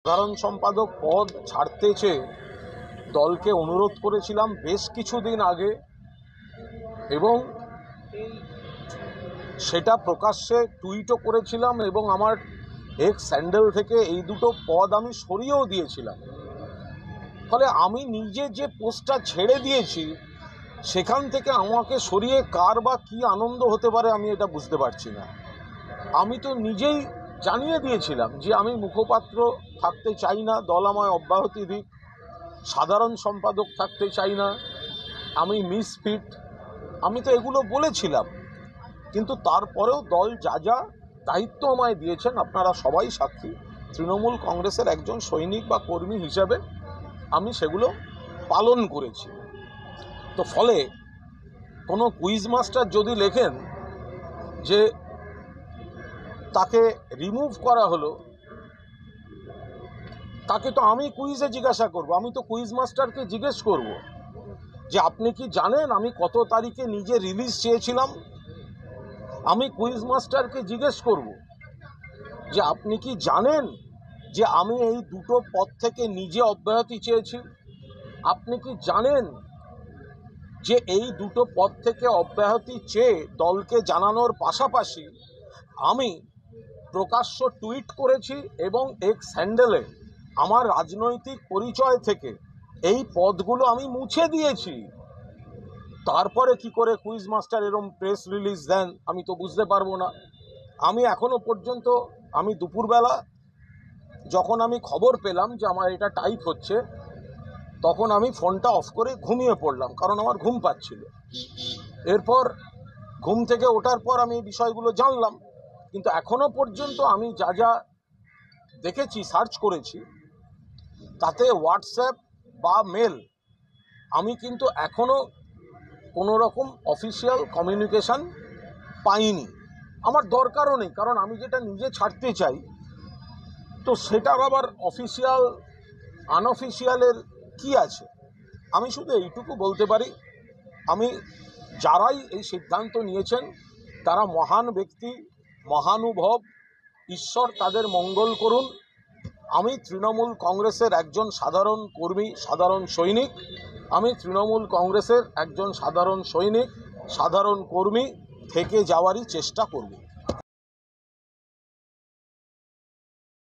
সাধারণ সম্পাদক পদ ছাড়তে চেয়ে দলকে অনুরোধ করেছিলাম বেশ কিছুদিন আগে, এবং সেটা প্রকাশ্যে টুইটও করেছিলাম এবং আমার এক্স স্যান্ডেল থেকে এই দুটো পদ আমি সরিয়েও দিয়েছিলাম। ফলে আমি নিজে যে পোস্টটা ছেড়ে দিয়েছি সেখান থেকে আমাকে সরিয়ে কার বা কী আনন্দ হতে পারে আমি এটা বুঝতে পারছি না। আমি তো নিজেই জানিয়ে দিয়েছিলাম যে আমি মুখপাত্র থাকতে চাই না, দল আমায় অব্যাহতি দিক, সাধারণ সম্পাদক থাকতে চাই না, আমি মিসফিট, আমি তো এগুলো বলেছিলাম। কিন্তু তারপরেও দল যা যা দায়িত্ব আমায় দিয়েছেন আপনারা সবাই সাক্ষী, তৃণমূল কংগ্রেসের একজন সৈনিক বা কর্মী হিসাবে আমি সেগুলো পালন করেছি। তো ফলে কোনো কুইজ মাস্টার যদি লেখেন যে তাকে রিমুভ করা হলো, তাকে তো আমি কুইজে জিজ্ঞাসা করব, আমি তো কুইজ মাস্টারকে জিজ্ঞেস করব যে আপনি কি জানেন আমি কত তারিখে নিজে রিলিজ চেয়েছিলাম। আমি কুইজ মাস্টারকে জিজ্ঞেস করব যে আপনি কি জানেন যে আমি এই দুটো পদ থেকে নিজে অব্যাহতি চেয়েছি। আপনি কি জানেন যে এই দুটো পদ থেকে অব্যাহতি চেয়ে দলকে জানানোর পাশাপাশি আমি প্রকাশ্য টুইট করেছি এবং এক্স হ্যান্ডেলে আমার রাজনৈতিক পরিচয় থেকে এই পদগুলো আমি মুছে দিয়েছি। তারপরে কি করে কুইজ মাস্টার এরকম প্রেস রিলিজ দেন আমি তো বুঝতে পারবো না। আমি এখনো পর্যন্ত আমি দুপুরবেলা যখন আমি খবর পেলাম যে আমার এটা টাইপ হচ্ছে তখন আমি ফোনটা অফ করে ঘুমিয়ে পড়লাম, কারণ আমার ঘুম পাচ্ছিল। এরপর ঘুম থেকে ওঠার পর আমি এই বিষয়গুলো জানলাম, কিন্তু এখনো পর্যন্ত আমি যা যা দেখেছি, সার্চ করেছি, তাতে হোয়াটসঅ্যাপ বা মেল আমি কিন্তু এখনো কোনো রকম অফিসিয়াল কমিউনিকেশন পাইনি। আমার দরকারও নেই, কারণ আমি যেটা নিজে ছাড়তে চাই তো সেটার আবার অফিসিয়াল আনঅফিসিয়ালের কি আছে। আমি শুধু এইটুকু বলতে পারি, আমি যারাই এই সিদ্ধান্ত নিয়েছেন তারা মহান ব্যক্তি, মহানুভব, ঈশ্বর তাদের মঙ্গল করুন। আমি তৃণমূল কংগ্রেসের একজন সাধারণ কর্মী, সাধারণ সৈনিক, আমি তৃণমূল কংগ্রেসের একজন সাধারণ সৈনিক, সাধারণ কর্মী থেকে যাওয়ারই চেষ্টা করব।